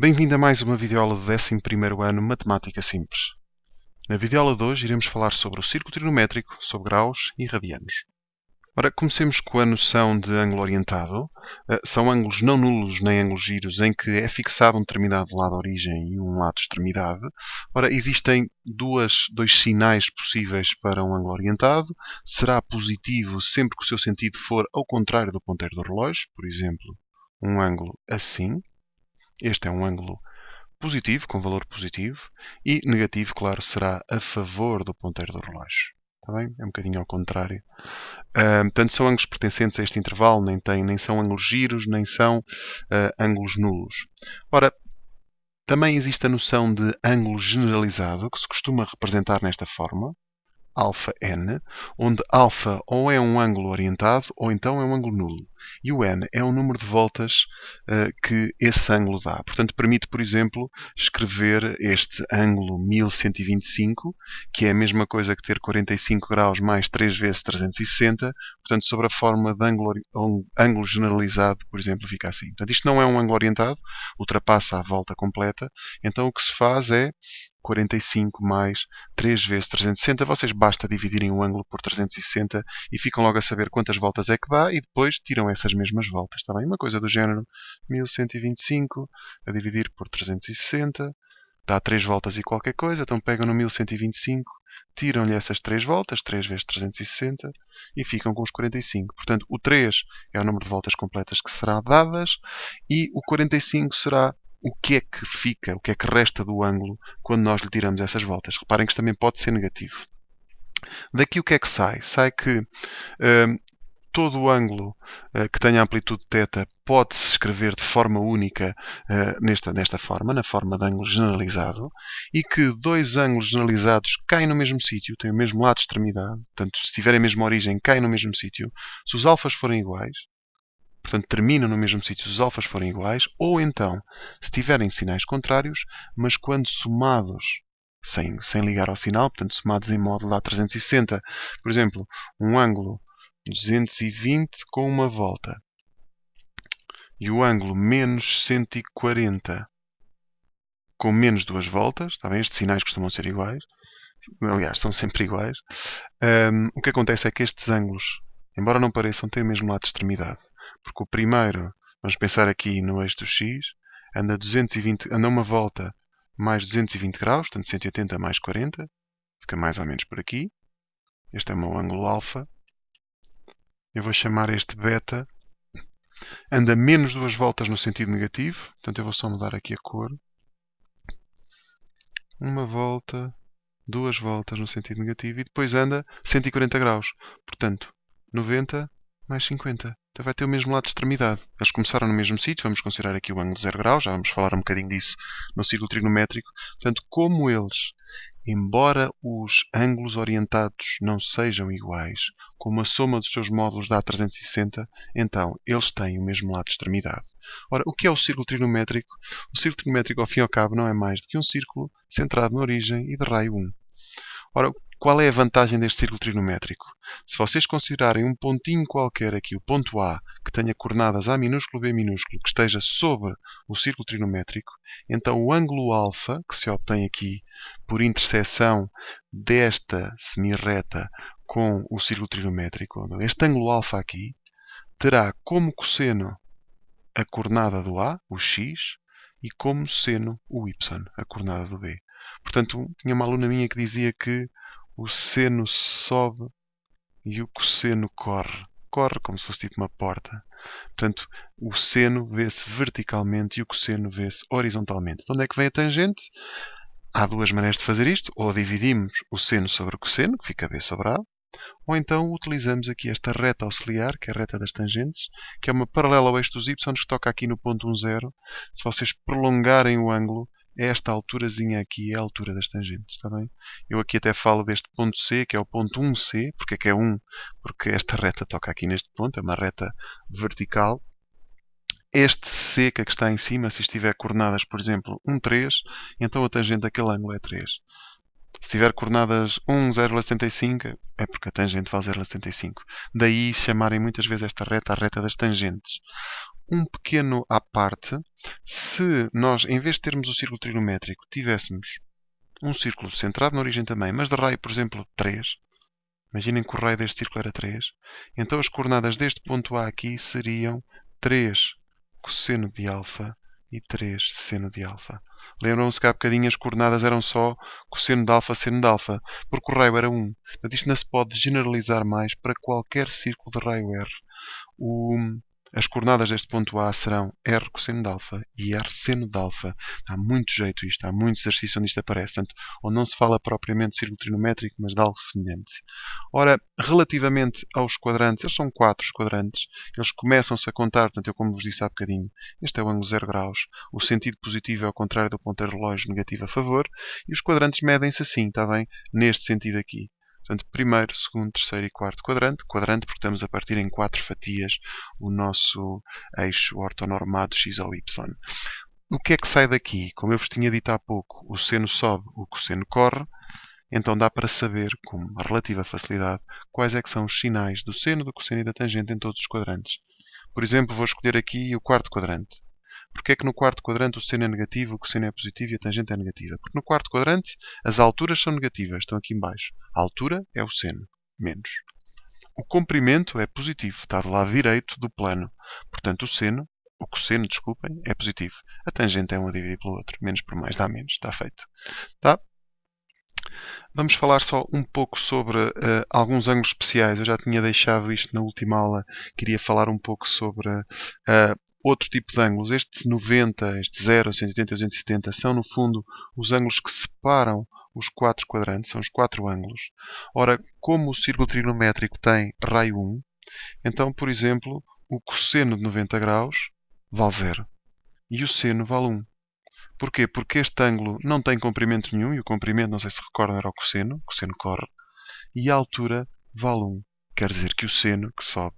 Bem-vindo a mais uma videoaula do 11º ano Matemática Simples. Na videoaula de hoje iremos falar sobre o círculo trigonométrico, sobre graus e radianos. Ora, comecemos com a noção de ângulo orientado. São ângulos não nulos nem ângulos giros em que é fixado um determinado lado de origem e um lado de extremidade. Ora, existem dois sinais possíveis para um ângulo orientado. Será positivo sempre que o seu sentido for ao contrário do ponteiro do relógio. Por exemplo, um ângulo assim. Este é um ângulo positivo, com valor positivo, e negativo, claro, será a favor do ponteiro do relógio. Está bem? É um bocadinho ao contrário. Portanto, são ângulos pertencentes a este intervalo, nem são ângulos giros, nem são ângulos nulos. Ora, também existe a noção de ângulo generalizado, que se costuma representar nesta forma, αn, onde α ou é um ângulo orientado ou então é um ângulo nulo. E o n é o número de voltas que esse ângulo dá. Portanto, permite, por exemplo, escrever este ângulo 1125, que é a mesma coisa que ter 45 graus mais 3 vezes 360. Portanto, sobre a forma de ângulo generalizado, por exemplo, fica assim. Portanto, isto não é um ângulo orientado, ultrapassa a volta completa. Então, o que se faz é 45 mais 3 vezes 360. Vocês basta dividirem o ângulo por 360 e ficam logo a saber quantas voltas é que dá e depois tiram essas mesmas voltas. Está bem? Uma coisa do género 1125 a dividir por 360 dá 3 voltas e qualquer coisa. Então pegam no 1125, tiram-lhe essas 3 voltas, 3 vezes 360, e ficam com os 45. Portanto, o 3 é o número de voltas completas que será dadas e o 45 será o que é que fica, o que é que resta do ângulo quando nós lhe tiramos essas voltas. Reparem que isto também pode ser negativo. Daqui o que é que sai? Sai que todo o ângulo que tenha amplitude θ pode-se escrever de forma única nesta forma, na forma de ângulo generalizado, e que dois ângulos generalizados caem no mesmo sítio, têm o mesmo lado de extremidade, portanto, se tiverem a mesma origem, caem no mesmo sítio, se os alfas forem iguais. Portanto, terminam no mesmo sítio se os alfas forem iguais, ou então, se tiverem sinais contrários, mas quando somados sem ligar ao sinal, portanto, somados em módulo A360. Por exemplo, um ângulo 220 com uma volta e o ângulo menos 140 com menos duas voltas, está bem? Estes sinais costumam ser iguais, aliás, são sempre iguais. O que acontece é que estes ângulos, embora não pareçam, têm o mesmo lado de extremidade. Porque o primeiro, vamos pensar aqui no eixo do x, anda uma volta mais 220 graus, portanto 180 mais 40, fica mais ou menos por aqui. Este é o meu ângulo alfa. Eu vou chamar este beta. Anda menos duas voltas no sentido negativo, portanto eu vou só mudar aqui a cor. Uma volta, duas voltas no sentido negativo e depois anda 140 graus. Portanto, 90 mais 50. Então vai ter o mesmo lado de extremidade. Eles começaram no mesmo sítio, vamos considerar aqui o ângulo de 0 graus, já vamos falar um bocadinho disso no círculo trigonométrico. Portanto, como eles, embora os ângulos orientados não sejam iguais, como a soma dos seus módulos dá 360, então eles têm o mesmo lado de extremidade. Ora, o que é o círculo trigonométrico? O círculo trigonométrico, ao fim e ao cabo, não é mais do que um círculo centrado na origem e de raio 1. Ora, qual é a vantagem deste círculo trigonométrico? Se vocês considerarem um pontinho qualquer aqui, o ponto A, que tenha coordenadas A minúsculo, B minúsculo, que esteja sobre o círculo trigonométrico, então o ângulo alfa, que se obtém aqui por interseção desta semirreta com o círculo trigonométrico, este ângulo alfa aqui, terá como cosseno a coordenada do A, o x, e como seno o y, a coordenada do B. Portanto, tinha uma aluna minha que dizia que o seno sobe e o cosseno corre. Corre como se fosse tipo uma porta. Portanto, o seno vê-se verticalmente e o cosseno vê-se horizontalmente. De onde é que vem a tangente? Há duas maneiras de fazer isto. Ou dividimos o seno sobre o cosseno, que fica B sobre A, ou então utilizamos aqui esta reta auxiliar, que é a reta das tangentes, que é uma paralela ao eixo dos y, que toca aqui no ponto 1, 0. Se vocês prolongarem o ângulo, esta alturazinha aqui é a altura das tangentes, está bem? Eu aqui até falo deste ponto C, que é o ponto 1C. Porque é que é 1? Porque esta reta toca aqui neste ponto, é uma reta vertical. Este C que está em cima, se estiver coordenadas, por exemplo, 1, 3, então a tangente daquele ângulo é 3. Se tiver coordenadas 1, 0,75, é porque a tangente vale 0,75. Daí chamarem muitas vezes esta reta a reta das tangentes. um pequeno à parte, se nós, em vez de termos o círculo trigonométrico, tivéssemos um círculo centrado na origem também, mas de raio, por exemplo, 3, imaginem que o raio deste círculo era 3, então as coordenadas deste ponto A aqui seriam 3 cosseno de alfa e 3 seno de alfa. Lembram-se que há bocadinho as coordenadas eram só cosseno de alfa, seno de alfa, porque o raio era 1. Portanto, isto não se pode generalizar mais para qualquer círculo de raio R. As coordenadas deste ponto A serão R cosseno de alfa e R seno de alfa. Há muito jeito isto, há muito exercício onde isto aparece, portanto, onde não se fala propriamente de círculo trigonométrico, mas de algo semelhante. Ora, relativamente aos quadrantes, eles são 4 os quadrantes, eles começam-se a contar, portanto, eu como vos disse há bocadinho, este é o ângulo 0 graus, o sentido positivo é ao contrário do ponteiro relógio, negativo a favor, e os quadrantes medem-se assim, está bem? Neste sentido aqui. Portanto, primeiro, segundo, terceiro e quarto quadrante. Quadrante porque estamos a partir em 4 fatias o nosso eixo ortonormado x ou y. O que é que sai daqui? Como eu vos tinha dito há pouco, o seno sobe, o cosseno corre. Então dá para saber, com uma relativa facilidade, quais é que são os sinais do seno, do cosseno e da tangente em todos os quadrantes. Por exemplo, vou escolher aqui o quarto quadrante. Porquê é que no quarto quadrante o seno é negativo, o cosseno é positivo e a tangente é negativa? Porque no quarto quadrante as alturas são negativas, estão aqui em baixo. A altura é o seno, menos. O comprimento é positivo, está do lado direito do plano. Portanto, o cosseno, desculpem, é positivo. A tangente é 1 a dividir pelo outro. Menos por mais dá menos. Está feito. Tá? Vamos falar só um pouco sobre alguns ângulos especiais. Eu já tinha deixado isto na última aula. Queria falar um pouco sobre outro tipo de ângulos. Estes 90, estes 0, 180 e 270 são, no fundo, os ângulos que separam os 4 quadrantes. São os 4 ângulos. Ora, como o círculo trigonométrico tem raio 1, então, por exemplo, o cosseno de 90 graus vale 0 e o seno vale 1. Porquê? Porque este ângulo não tem comprimento nenhum, e o comprimento, não sei se recordam, era o cosseno corre, e a altura vale 1. Quer dizer que o seno que sobe,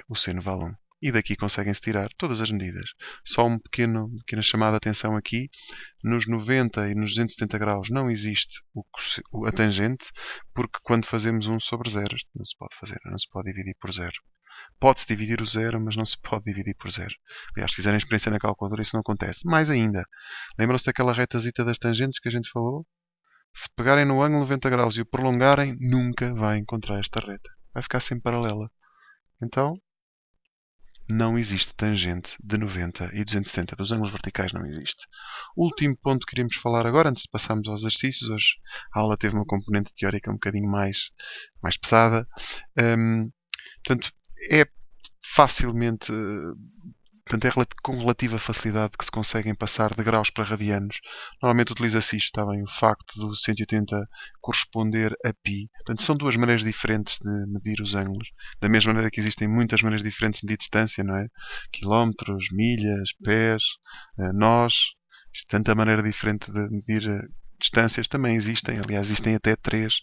o seno vale 1. E daqui conseguem-se tirar todas as medidas. Só uma pequena chamada de atenção aqui. Nos 90 e nos 270 graus não existe a tangente, porque quando fazemos 1 sobre 0, isto não se pode fazer, não se pode dividir por 0. Pode-se dividir o 0, mas não se pode dividir por 0. Aliás, se fizerem experiência na calculadora, isso não acontece. Mais ainda, lembram-se daquela retazita das tangentes que a gente falou? Se pegarem no ângulo 90 graus e o prolongarem, nunca vai encontrar esta reta. Vai ficar sempre paralela. Então, não existe tangente de 90 e 270. Dos ângulos verticais não existe. O último ponto que queríamos falar agora, antes de passarmos aos exercícios, hoje a aula teve uma componente teórica um bocadinho mais pesada. Portanto, é facilmente, portanto, é com relativa facilidade que se conseguem passar de graus para radianos. Normalmente utiliza-se isto, está bem, o facto do 180 corresponder a π. Portanto, são duas maneiras diferentes de medir os ângulos. Da mesma maneira que existem muitas maneiras diferentes de medir distância, não é? Quilómetros, milhas, pés, nós. Tanta maneira diferente de medir distâncias também existem. Aliás, existem até 3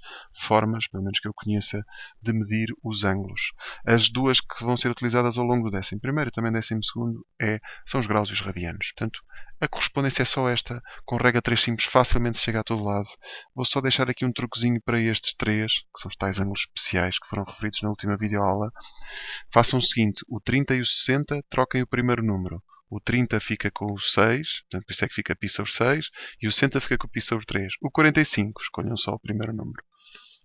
formas, pelo menos que eu conheça, de medir os ângulos. As duas que vão ser utilizadas ao longo do 11º e também 12º são os graus e os radianos. Portanto, a correspondência é só esta. Com regra 3 simples, facilmente se chega a todo lado. Vou só deixar aqui um truquezinho para estes 3, que são os tais ângulos especiais que foram referidos na última videoaula. Façam o seguinte: o 30 e o 60 troquem o primeiro número. O 30 fica com o 6, portanto, por isso é que fica π sobre 6, e o 60 fica com o π sobre 3. O 45, escolham só o primeiro número.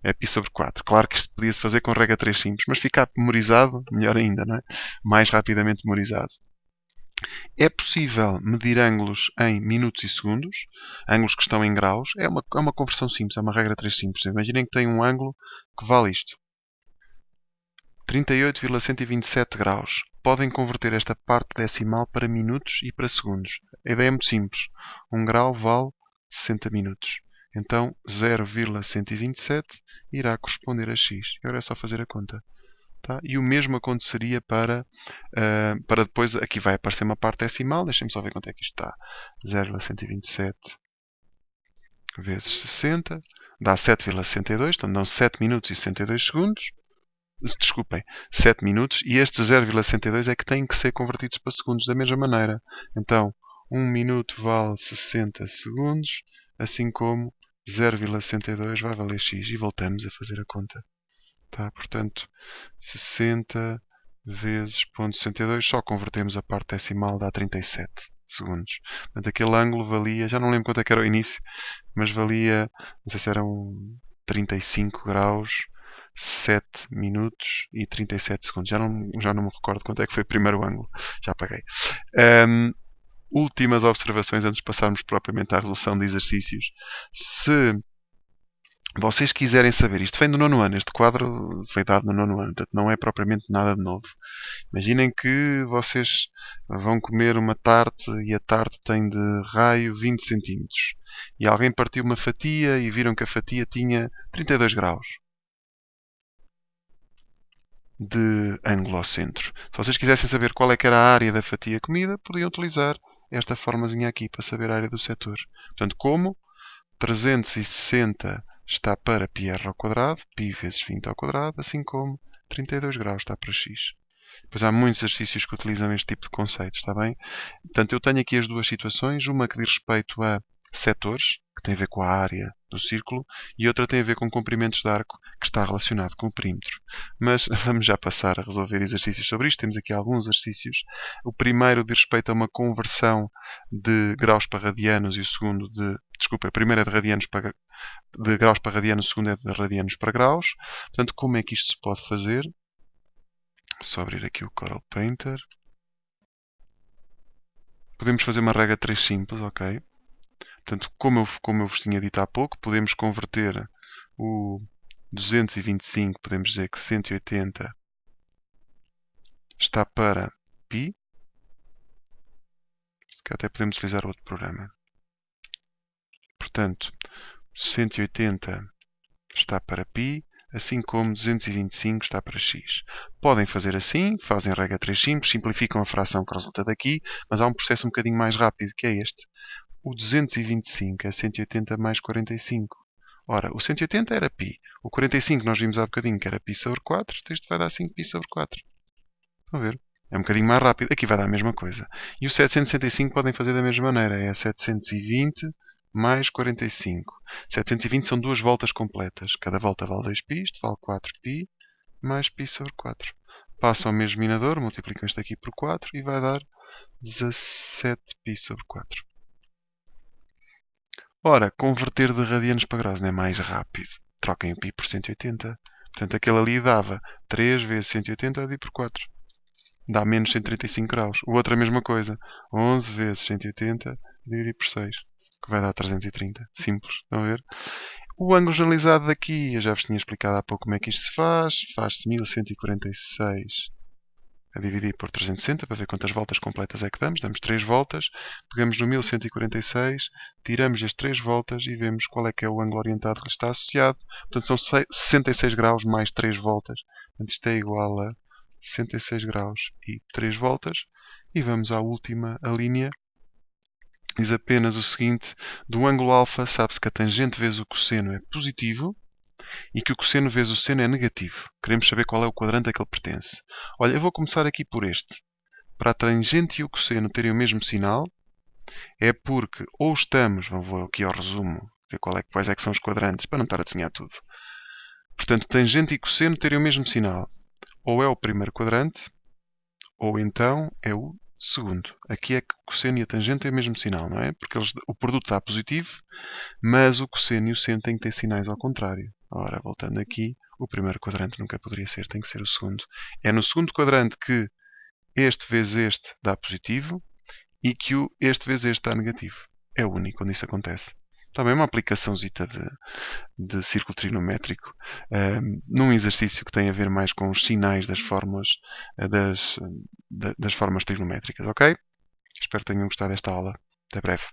É π sobre 4. Claro que isto podia-se fazer com regra 3 simples, mas ficar memorizado, melhor ainda, não é? Mais rapidamente memorizado. É possível medir ângulos em minutos e segundos, ângulos que estão em graus. É uma conversão simples, é uma regra 3 simples. Imaginem que tem um ângulo que vale isto. 38,127 graus. Podem converter esta parte decimal para minutos e para segundos. A ideia é muito simples. 1 grau vale 60 minutos. Então, 0,127 irá corresponder a x. Agora é só fazer a conta. Tá? E o mesmo aconteceria para depois, aqui vai aparecer uma parte decimal. Deixem-me só ver quanto é que isto está. 0,127 vezes 60 dá 7,62. Então, dão 7 minutos e 62 segundos. Desculpem, 7 minutos, e estes 0,62 é que têm que ser convertidos para segundos da mesma maneira. Então, 1 minuto vale 60 segundos, assim como 0,62 vai valer x. E voltamos a fazer a conta. Tá? Portanto, 60 vezes 0,62, só convertemos a parte decimal, dá 37 segundos. Portanto, aquele ângulo valia, já não lembro quanto é que era o início, mas valia, não sei se eram 35 graus, 7 minutos e 37 segundos. Já não me recordo quanto é que foi o primeiro ângulo. Já apaguei. Últimas observações antes de passarmos propriamente à resolução de exercícios. Se vocês quiserem saber, isto vem do nono ano, este quadro foi dado no nono ano, portanto não é propriamente nada de novo. Imaginem que vocês vão comer uma tarte e a tarte tem de raio 20 cm. E alguém partiu uma fatia e viram que a fatia tinha 32 graus de ângulo ao centro. Se vocês quisessem saber qual é que era a área da fatia comida, podiam utilizar esta formazinha aqui para saber a área do setor. Portanto, como 360 está para πr ao quadrado, π vezes 20 ao quadrado, assim como 32 graus está para x. Pois há muitos exercícios que utilizam este tipo de conceitos, está bem? Portanto, eu tenho aqui as duas situações, uma que diz respeito a setores, que tem a ver com a área do círculo, e outra tem a ver com comprimentos de arco, que está relacionado com o perímetro. Mas vamos já passar a resolver exercícios sobre isto. Temos aqui alguns exercícios. O primeiro diz respeito a uma conversão de graus para radianos e o segundo de... Desculpa, a primeira é de graus para radianos, o segundo é de radianos para graus. Portanto, como é que isto se pode fazer? Só abrir aqui o Corel Painter. Podemos fazer uma regra 3 simples, ok? Portanto, como eu vos tinha dito há pouco, podemos converter o 225, podemos dizer que 180 está para π. Se calhar até podemos utilizar outro programa. Portanto, 180 está para π, assim como 225 está para x. Podem fazer assim, fazem regra 3 simples, simplificam a fração que resulta daqui, mas há um processo um bocadinho mais rápido, que é este. O 225 é 180 mais 45. Ora, o 180 era π. O 45 nós vimos há bocadinho que era π sobre 4, então isto vai dar 5π sobre 4. Estão a ver? É um bocadinho mais rápido. Aqui vai dar a mesma coisa. E o 765 podem fazer da mesma maneira. É 720 mais 45. 720 são duas voltas completas. Cada volta vale 2π, isto vale 4π mais π sobre 4. Passam ao mesmo minador, multiplicam isto aqui por 4 e vai dar 17π sobre 4. Ora, converter de radianos para graus não é mais rápido. Troquem o π por 180. Portanto, aquele ali dava 3 vezes 180 dividido por 4. Dá menos 135 graus. O outro é a mesma coisa. 11 vezes 180 dividido por 6. Que vai dar 330. Simples. Estão a ver? O ângulo generalizado daqui, eu já vos tinha explicado há pouco como é que isto se faz. Faz-se 1146 a dividir por 360 para ver quantas voltas completas é que damos. Damos 3 voltas. Pegamos no 1146, tiramos as 3 voltas e vemos qual é que é o ângulo orientado que lhe está associado. Portanto, são 66 graus mais 3 voltas. Portanto, isto é igual a 66 graus e 3 voltas. E vamos à última linha. Diz apenas o seguinte: do ângulo alfa sabe-se que a tangente vezes o cosseno é positivo e que o cosseno vezes o seno é negativo. Queremos saber qual é o quadrante a que ele pertence. Olha, eu vou começar aqui por este. Para a tangente e o cosseno terem o mesmo sinal, é porque ou estamos, vou aqui ao resumo, ver quais é que são os quadrantes, para não estar a desenhar tudo. Portanto, tangente e cosseno terem o mesmo sinal. Ou é o primeiro quadrante, ou então é o segundo. Aqui é que o cosseno e a tangente têm o mesmo sinal, não é? Porque o produto está positivo, mas o cosseno e o seno têm que ter sinais ao contrário. Ora, voltando aqui, o primeiro quadrante nunca poderia ser, tem que ser o segundo. É no segundo quadrante que este vezes este dá positivo e que este vezes este dá negativo. É o único onde isso acontece. Também uma aplicaçãozita de círculo trigonométrico num exercício que tem a ver mais com os sinais das fórmulas das formas trigonométricas, ok? Espero que tenham gostado desta aula. Até breve.